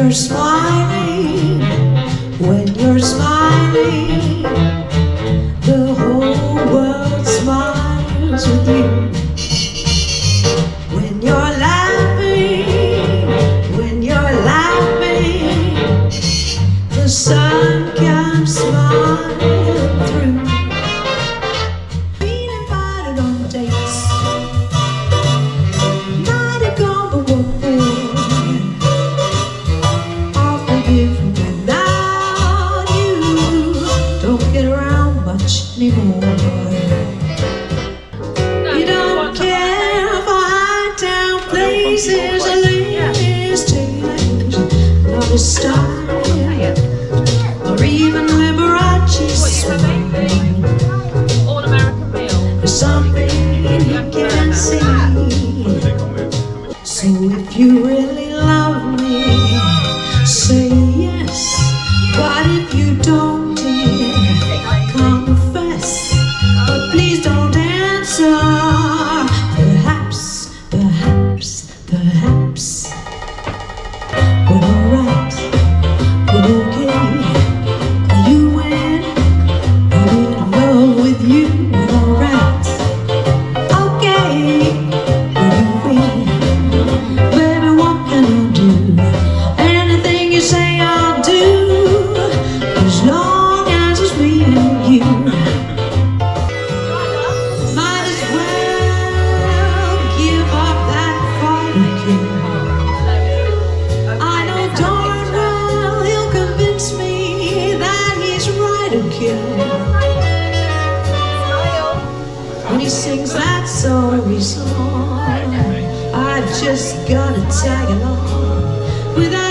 you're smiling, when you're smiling, the whole world smiles with you. When you're laughing, the sun comes smiling through. Been invited on dates, might have gone but won't awfully different without you. Don't get around much anymore. You don't care for high-town places or ladies' tailors, not a style, or even Liberace's swing. There's something you can't see. So if you really love me, say yes. But if you don't, dear, confess. But please don't answer. Perhaps we're alright, we're okay. You win, I'm in love with you. We're alright, okay. We're free, baby. What can I do? Anything you say, I'll do, as long as it's me and you. Might as well give up that fight again. I know darn well he'll convince me that he's right again. When he sings that sorry song, I just gotta tag along without